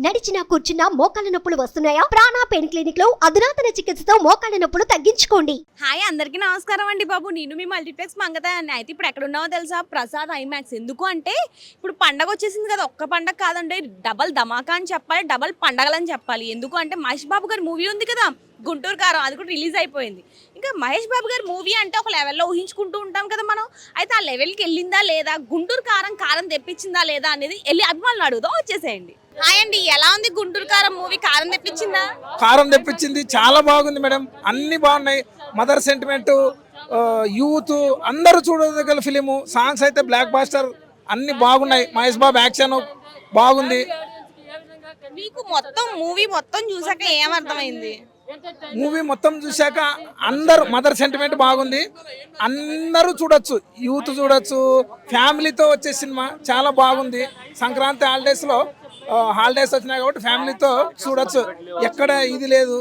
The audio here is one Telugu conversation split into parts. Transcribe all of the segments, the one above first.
నడిచినా కూర్చున్నా మోకాళ్ళ నొప్పులు వస్తున్నాయా? ప్రాణ పెయిన్ క్లినిక్ లో అధునాతన చికిత్సతో మోకాళ్ళ నొప్పులు తగ్గించుకోండి. హాయ్ అందరికీ నమస్కారం అండి బాబు. నేను మీ మల్టీప్లెక్స్ మంగతాన్ని. అయితే ఇప్పుడు ఎక్కడ ఉన్నావో తెలుసా? ప్రసాద్ ఐమాక్స్. ఎందుకు అంటే ఇప్పుడు పండగ వచ్చేసింది కదా. ఒక్క పండగ కాదండి, డబల్ ధమాకా అని చెప్పాలి, డబల్ పండగలని చెప్పాలి. ఎందుకు అంటే మహేష్ బాబు గారి మూవీ ఉంది కదా, గుంటూరు కారం, అది కూడా రిలీజ్ అయిపోయింది. ఇంకా మహేష్ బాబు గారి మూవీ అంటే ఒక లెవెల్లో ఊహించుకుంటూ ఉంటాం కదా మనం. అయితే ఆ లెవెల్కి వెళ్ళిందా లేదా, గుంటూరు కారం కారం తెప్పించిందా లేదా అనేది వెళ్ళి అభిమానులు అడుగుదాం. వచ్చేసేయండి. హాయ్ అండి, ఎలా ఉంది గుంటూరు కారం మూవీ? కారం తెప్పించిందా? కారం తెప్పించింది, చాలా బాగుంది మేడం. అన్ని బాగున్నాయి. మదర్ సెంటిమెంట్, యూత్ అందరూ చూడదగ్గ ఫిలిము. సాంగ్స్ అయితే బ్లాక్ బాస్టర్, అన్ని బాగున్నాయి. మహేష్ బాబు యాక్షన్ బాగుంది. మీకు మొత్తం మూవీ మొత్తం చూసాక ఏమర్థమైంది? మూవీ మొత్తం చూశాక అందరూ మదర్ సెంటిమెంట్ బాగుంది. అందరూ చూడొచ్చు, యూత్ చూడొచ్చు, ఫ్యామిలీతో వచ్చే సినిమా చాలా బాగుంది. సంక్రాంతి హాలిడేస్ వచ్చినాయి కాబట్టి ఫ్యామిలీతో చూడొచ్చు. ఎక్కడ ఇది లేదు,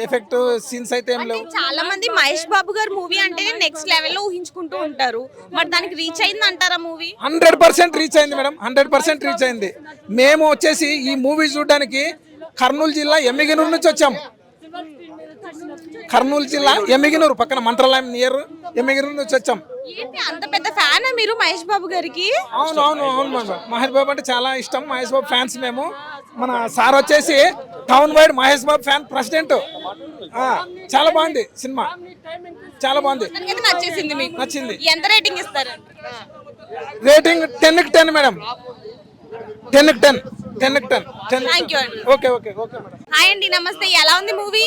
ఎఫెక్ట్ సీన్స్ అయితే ఏం లేవు. చాలా మంది మహేష్ బాబు గారు మూవీ అంటే నెక్స్ట్ లెవెల్లో ఊహించుకుంటూ ఉంటారు. మరి దానికి రీచ్ అయింది అంటారా మూవీ? 100% రీచ్ అయింది మేడం, 100% రీచ్ అయింది. మేము వచ్చేసి ఈ మూవీ చూడడానికి కర్నూలు జిల్లా ఎమ్మిగనూరు నుంచి వచ్చాము. కర్నూలు జిల్లా ఎమ్మిగనూరు పక్కన మంత్రాలయం నియర్ ఎమ్మిగనూరు నుంచి వచ్చాం. ఏంటి అంత పెద్ద ఫ్యాన్ మీరు మహేష్ బాబు గారికి? అవును మేడం, మహేష్ బాబు అంటే చాలా ఇష్టం. మహేష్ బాబు ఫ్యాన్స్ మేము. మన సార్ వచ్చేసి town wide Mahesh Babu fan president. చాలా బాగుంది సినిమా, చాలా బాగుంది. నచ్చేసింది మీకు? నచ్చింది. ఎంత రేటింగ్ ఇస్తారు? రేటింగ్ 10కి 10 మేడం, 10కి 10. థ్యాంక్ యూ అండి. Okay madam. హాయ్ అండి, నమస్తే. ఎలా ఉంది మూవీ?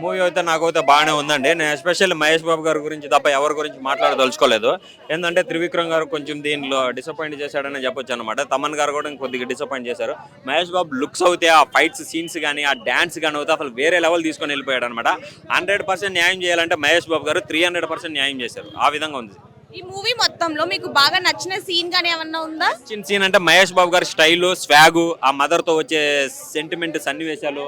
మూవీ అయితే నాకైతే బాగానే ఉందండి. నేను ఎస్పెషల్లీ మహేష్ బాబు గారి గురించి తప్ప ఎవరి గురించి మాట్లాడదలుచుకోలేదు. ఏంటంటే త్రివిక్రమ్ గారు కొంచెం దీనిలో డిసప్పాయింట్ చేశాడని చెప్పొచ్చు అనమాట. తమన్ గారు కూడా కొద్దిగా డిసప్పాయింట్ చేశారు. మహేష్ బాబు లుక్స్ అవుతే, ఆ ఫైట్స్ సీన్స్ కానీ, ఆ డ్యాన్స్ కానీ అవుతే అసలు వేరే లెవెల్ తీసుకొని వెళ్ళిపోయాడు అనమాట. 100% న్యాయం చేయాలంటే మహేష్ బాబు గారు 300% న్యాయం చేశారు. ఆ విధంగా ఉంది. ఈ మూవీ మొత్తంలో మీకు బాగా నచ్చిన సీన్ గానీ ఏమన్నా ఉందా? నచ్చిన సీన్ అంటే మహేష్ బాబు గారి స్టైలు, స్వాగు, ఆ మదర్ తో వచ్చే సెంటిమెంట్ సన్నివేశాలు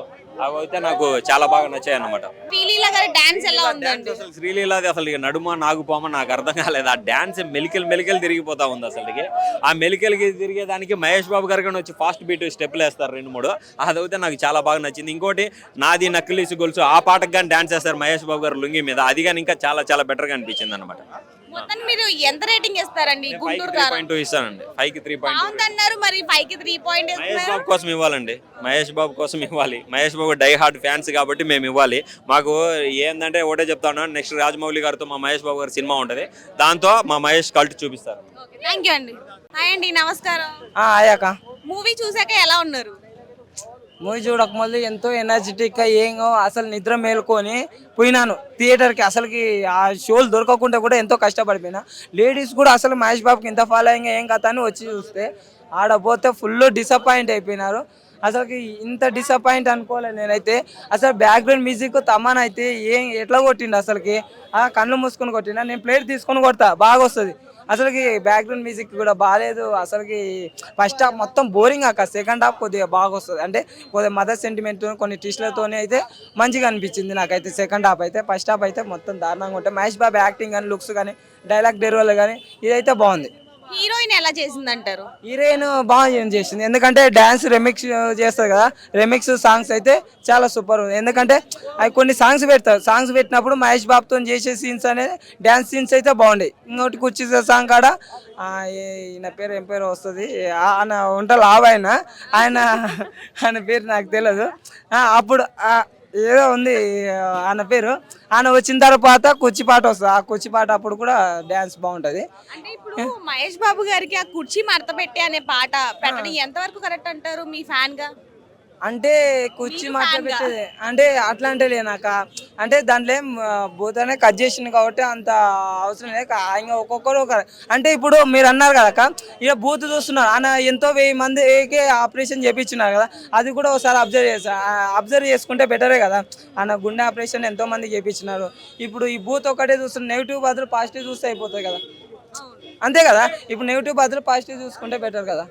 అవైతే నాకు చాలా బాగా నచ్చాయి అన్నమాట. శ్రీలీల గారి డాన్స్ ఎలా ఉందండి? అసలు శ్రీలీలాది అసలు నడుమ నాగుపోమ నాకు అర్థం కాలేదు. ఆ డాన్స్ మెలికలు తిరిగిపోతా ఉంది అసలుకి. ఆ మెలికలకి తిరిగేదానికి మహేష్ బాబు గారు కానీ వచ్చి ఫాస్ట్ బీట్ స్టెప్లు వేస్తారు 2-3. అదైతే నాకు చాలా బాగా నచ్చింది. ఇంకోటి నాది నక్కిలీసు గొలుసు, ఆ పాటకు కానీ డాన్స్ వేస్తారు మహేష్ బాబు గారు లుంగి మీద. అది కానీ ఇంకా చాలా చాలా బెటర్గా అనిపించింది అనమాట. మొత్తాన్ని మీరు ఎంత రేటింగ్ ఇస్తారండి గుంటూరు కారం? 3.2 ఇస్తానండి. 5కి 3.2 బాగుందన్నారు, మరి 5కి 3 పాయింట్ మహేష్ బాబు కోసం ఇవ్వాలండి. మహేష్ బాబు కోసం ఇవ్వాలి. Mahesh Babu die hard fans కాబట్టి మేము ఇవ్వాలి. మాకు ఏంటంటే ఒకటే చెప్తాను, నెక్స్ట్ రాజమౌళి గారితో మా మహేష్ బాబు గారి సినిమా ఉంటుంది, దాంతో మా మహేష్ కల్ట్ చూపిస్తారు. థ్యాంక్ యూ అండి. హాయ్ అండి, నమస్కారం. అయ్యాక మూవీ చూసాక ఎలా ఉన్నారు? మూవీ చూడకముందు ఎంతో ఎనర్జెటిక్గా ఏంగో అసలు నిద్ర మేలుకొని పోయినాను థియేటర్కి. అసలుకి ఆ షోలు దొరకకుండా కూడా ఎంతో కష్టపడిపోయినా. లేడీస్ కూడా అసలు మహేష్ బాబుకి ఇంత ఫాలోయింగ్ ఏం కథ అని వచ్చి చూస్తే ఆడపోతే ఫుల్ డిసప్పాయింట్ అయిపోయినారు. అసలుకి ఇంత డిసప్పాయింట్ అనుకోలేదు నేనైతే. అసలు బ్యాక్గ్రౌండ్ మ్యూజిక్ తమన్ అయితే ఎట్లా కొట్టిండు అసలుకి. కళ్ళు మూసుకొని కొట్టినా. నేను ప్లేట్ తీసుకొని కొడతా, బాగా వస్తుంది. అసలుకి బ్యాక్గ్రౌండ్ మ్యూజిక్ కూడా బాగాలేదు. అసలుకి ఫస్ట్ హాఫ్ మొత్తం బోరింగ్. సెకండ్ హాఫ్ కొద్దిగా బాగా వస్తుంది. అంటే కొద్దిగా మదర్ సెంటిమెంట్ కొన్ని ట్విస్ట్లతోనే అయితే మంచిగా అనిపించింది నాకైతే సెకండ్ హాఫ్ అయితే. ఫస్ట్ హాఫ్ అయితే మొత్తం దారుణంగా ఉంటాయి. మహేష్ బాబు యాక్టింగ్ కానీ, లుక్స్ కానీ, డైలాగ్ డెలివరీ కానీ ఇదైతే బాగుంది. హీరోయిన్ ఎలా చేసిందంటారు? హీరోయిన్ బాగా చేసింది. ఎందుకంటే డ్యాన్స్ రెమిక్స్ చేస్తారు కదా, రెమిక్స్ సాంగ్స్ అయితే చాలా సూపర్ ఉంది. ఎందుకంటే అవి కొన్ని సాంగ్స్ పెడతారు. సాంగ్స్ పెట్టినప్పుడు మహేష్ బాబుతో చేసే సీన్స్ అనేది డ్యాన్స్ సీన్స్ అయితే బాగుంటాయి. ఇంకోటి కుర్చీ సాంగ్ కాడ ఈయన పేరు ఏం పేరు వస్తుంది, ఆయన ఉంటారు ఆయన పేరు నాకు తెలియదు. అప్పుడు ఏదో ఉంది ఆయన పేరు. ఆయన వచ్చిన తర్వాత కుర్చీ పాట వస్తుంది. ఆ కుర్చీ పాట అప్పుడు కూడా డ్యాన్స్ బాగుంటది. అంటే ఇప్పుడు మహేష్ బాబు గారికి ఆ కుర్చీ మడత పెట్టి అనే పాట పెట్టడం ఎంతవరకు కరెక్ట్ అంటారు మీ ఫ్యాన్ గా? అంటే కుర్చీ మాట పెట్టేది అంటే అట్లా అంటే లేనాక, అంటే దాంట్లో బూతనే కట్ చేసింది కాబట్టి అంత అవసరం లేదు. ఇంకా ఒక్కొక్కరు అంటే ఇప్పుడు మీరు అన్నారు కదా ఇక బూత్ చూస్తున్నారు. ఆయన ఎంతో 1000 మందికి ఆపరేషన్ చేయించున్నారు కదా, అది కూడా ఒకసారి అబ్జర్వ్ చేసుకుంటే బెటరే కదా. ఆయన గుండె ఆపరేషన్ ఎంతో మంది చేయించినారు. ఇప్పుడు ఈ బూత్ ఒకటే చూస్తున్నారు. నెగిటివ్ బదులు పాజిటివ్ చూస్తే అయిపోతుంది కదా, అంతే కదా. ఇప్పుడు నెగిటివ్ బదులు పాజిటివ్ చూసుకుంటే బెటర్ కదా.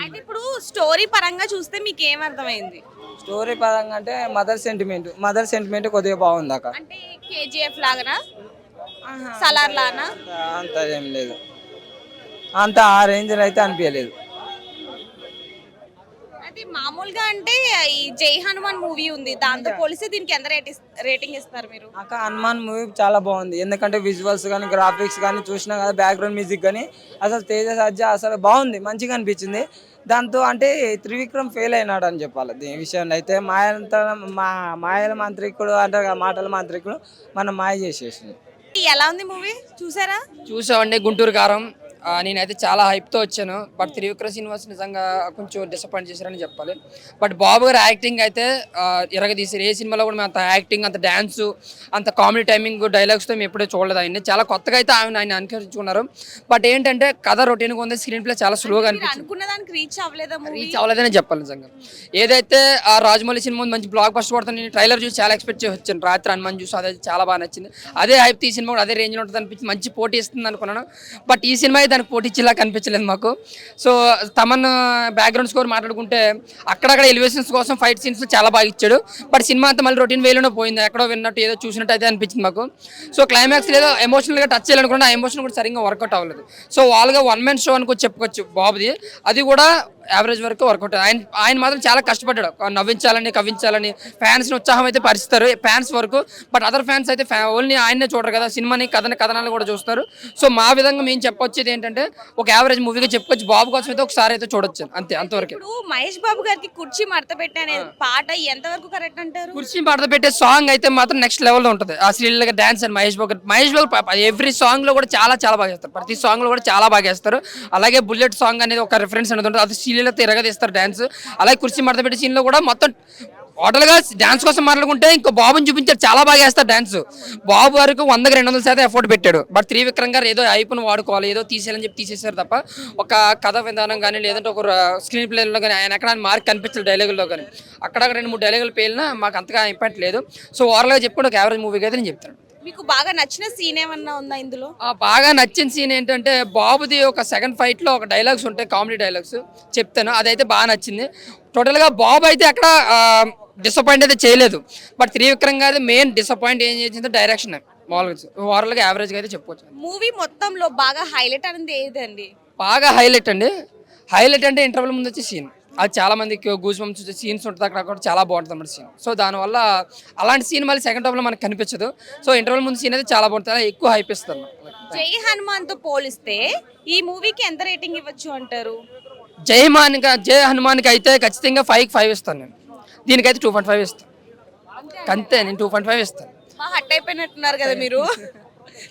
అయితే ఇప్పుడు స్టోరీ పరంగా చూస్తే మీకు ఏమర్థమైంది? స్టోరీ పరంగా అంటే మదర్ సెంటిమెంట్ కొద్దిగా బాగుంది అక్క. అంటే కేజీఎఫ్ లాగానా, సలార్ లానా? అంత ఏం లేదు, అంత ఆ రేంజ్ అయితే అనిపించలేదు. అది మామూలుగా అంటే ఈ జై హనుమాన్ మూవీ ఉంది, దాంతో పోలిస్తే దీనికి ఎంత రేటింగ్ ఇస్తారు మీరు? నాకు హనుమాన్ మూవీ చాలా బాగుంది, ఎందుకంటే విజువల్స్ కానీ గ్రాఫిక్స్ కానీ చూసినా కదా, బ్యాక్గ్రౌండ్ మ్యూజిక్ కానీ అసలు తేజ సజ్జ అసలు బాగుంది, మంచిగా అనిపించింది. దాంతో అంటే త్రివిక్రమ్ ఫెయిల్ అయినాడు అని చెప్పాలి. దీని విషయంలో అయితే మాయల మాంత్రికుడు అంటారు కదా, మాటల మాంత్రికుడు మనం మాయ చేసేసింది. ఎలా ఉంది మూవీ, చూసారా? చూసామండి, గుంటూరు కారం. నేనైతే చాలా హైప్తో వచ్చాను. బట్ త్రివిక్రమ్ శ్రీనివాస్ నిజంగా కొంచెం డిసప్పాయింట్ చేశారని చెప్పాలి. బట్ బాబు గారు యాక్టింగ్ అయితే ఇరగదీశారు. ఏ సినిమాలో కూడా మేము అంత యాక్టింగ్, అంత డ్యాన్సు, అంత కామెడీ టైమింగ్, డైలాగ్స్తో మేము ఎప్పుడూ చూడలేదు. ఆయన్ని చాలా కొత్తగా అయితే ఆయన అనుకరించుకున్నారు. బట్ ఏంటంటే కథ రొటీన్గా ఉంది, స్క్రీన్ ప్లే చాలా స్లోగా అనిపించింది. అనుకున్న దానికి రీచ్ అవ్వలేదని చెప్పాలి నిజంగా. ఏదైతే ఆ రాజమౌళి సినిమా మంచి బ్లాక్ బస్టర్ పడుతుంది, నేను ట్రైలర్ చూసి చాలా ఎక్స్పెక్ట్ చేసి వచ్చాను. రాత్రి హనుమాన్ చూసి అదే చాలా బాగా నచ్చింది. అదే హైప్ ఈ సినిమా కూడా అదే రేంజ్లో ఉంటుంది అనిపించింది, మంచి పోటీ ఇస్తుంది అనుకున్నాను. బట్ ఈ సినిమా దానికి పోటీ ఇచ్చేలా కనిపించలేదు మాకు. సో తమన్ బ్యాక్గ్రౌండ్ స్కోర్ మాట్లాడుకుంటే అక్కడక్కడ ఎలివేషన్స్ కోసం ఫైట్ సీన్స్ చాలా బాగా ఇచ్చాడు. బట్ సినిమా అంతా మళ్ళీ రొటీన్ వేలోనే పోయింది, ఎక్కడో విన్నట్టు ఏదో చూసినట్టు అయితే అనిపించింది మాకు. సో క్లైమాక్స్ ఏదో ఎమోషనల్గా టచ్ చేయాలనుకుంటే ఆ ఎమోషన్ కూడా సరిగ్గా వర్కౌట్ అవ్వలేదు. సో వాళ్ళగా వన్ మ్యాన్ షో అని చెప్పుకోవచ్చు బాబుది, అది కూడా యావరేజ్ వరకు వర్కౌట్. ఆయన మాత్రం చాలా కష్టపడ్డాడు, నవ్వించాలని కవ్వించాలని ఫ్యాన్స్ని ఉత్సాహం అయితే పరిస్తారు ఫ్యాన్స్ వరకు. బట్ అదర్ ఫ్యాన్స్ అయితే ఓన్లీ ఆయన్నే చూడరు కదా, సినిమాని కథనాలు కూడా చూస్తారు. సో మా విధంగా మేము చెప్పొచ్చేది ఏంటంటే ఒక యావరేజ్ మూవీగా చెప్పుకోవచ్చు. బాబు కోసం అయితే ఒకసారి అయితే చూడొచ్చు, అంతే, అంతవరకు. ఇప్పుడు మహేష్ బాబు గారికి కుర్చీ మడత పెట్టే అనే పాట ఎంతవరకు కరెక్ట్ అంటారు? కుర్చీ మడత పెట్టే సాంగ్ అయితే మాత్రం నెక్స్ట్ లెవెల్లో ఉంటుంది. ఆ శ్రీలీల డాన్స్ అని మహేష్ బాబు ఎవ్రీ సాంగ్ లో కూడా చాలా బాగా చేస్తారు, ప్రతి సాంగ్ లో కూడా చాలా బాగా చేస్తారు. అలాగే బుల్లెట్ సాంగ్ అనేది ఒక రిఫరెన్స్ అనేది ఉంటుంది, అది శ్రీలీల తిరగదీస్తారు డాన్స్. అలాగే కుర్చీ మడత పెట్టే సీన్ లో కూడా మొత్తం టోటల్గా డాన్స్ కోసం మాట్లాడుకుంటే ఇంకో బాబుని చూపించారు, చాలా బాగా వేస్తారు డాన్స్. బాబు వరకు 100కి 200% ఎఫర్ట్ పెట్టాడు. బట్ త్రివిక్రమ్ గారు ఏదో ఐపును వాడుకోవాలి, ఏదో తీసేయాలని చెప్పి తీసేశారు తప్ప ఒక కథ విధానం కానీ లేదంటే ఒక స్క్రీన్ ప్లేలో కానీ ఆయన ఎక్కడ మార్క్ కనిపించలేదు. డైలాగుల్లో కానీ అక్కడక్కడ 2-3 డైలాగులు పేలినా మాకు అంతగా ఇంపాక్ట్ లేదు. సో ఓవరాల్గా చెప్పుకుంటే ఒక యావరేజ్ మూవీగా అయితే నేను చెప్తాను. మీకు బాగా నచ్చిన సీన్ ఏమన్నా ఉందా ఇందులో? బాగా నచ్చిన సీన్ ఏంటంటే బాబుది ఒక సెకండ్ ఫైట్లో ఒక డైలాగ్స్ ఉంటాయి, కామెడీ డైలాగ్స్ చెప్తాను, అదైతే బాగా నచ్చింది. టోటల్గా బాబు అయితే అక్కడ డిసప్పాయింట్ అయితే చేయలేదు. బట్ త్రివిక్రమ్ గారి మెయిన్ డిసప్పాయింట్ ఏం చేసిందో డైరెక్షన్. ఓవరాల్గా యావరేజ్గా అయితే చెప్పుకోవచ్చు. మూవీ మొత్తంలో బాగా హైలైట్ అనేది ఏదండి? బాగా హైలైట్ అంటే ఇంటర్వెల్ ముందు వచ్చే సీన్, అది చాలా మందికి గూస్ బంప్స్ వచ్చే సీన్స్ ఉంటుంది, అక్కడ చాలా బాగుంటుంది అన్నమాట సీన్. సో దానివల్ల అలాంటి సీన్ మళ్ళీ సెకండ్ హాఫ్లో మనకు కనిపించదు. సో ఇంటర్వెల్ ముందు సీన్ అయితే చాలా బాగుంటుంది, అలా ఎక్కువ హైప్ ఇస్తారు. జై హనుమాన్ తో పోలిస్తే ఈ మూవీకి ఎంత రేటింగ్ ఇవ్వచ్చు అంటారు? జై హనుమాన్కి అయితే ఖచ్చితంగా 5కి 5 ఇస్తాను నేను. దీనికైతే 2.5 ఇస్తాను, అంతే. నేను 2.5 ఇస్తాను. బాగా హట్ అయిపోయినట్టున్నారు కదా మీరు.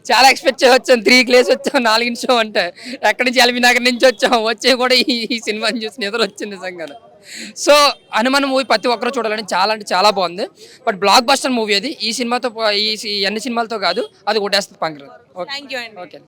చాలా ఎక్స్పెక్ట్ చేయవచ్చాను, 3 క్లేస్ వచ్చాం, 4 నిమిషం అంటే ఎక్కడి నుంచి ఎల్బీనగర్ నుంచి వచ్చే కూడా ఈ సినిమాని చూసి నిద్ర వచ్చింది నిజంగా. సో హనుమాన్ మూవీ ప్రతి ఒక్కరు చూడాలని చాలా అంటే చాలా బాగుంది. బట్ బ్లాక్ బస్టర్ మూవీ అది. ఈ సినిమాతో ఈ అన్ని సినిమాలతో కాదు, అది కొట్టేస్తుంది పంకజ్. థ్యాంక్ యూ అండి. ఓకే.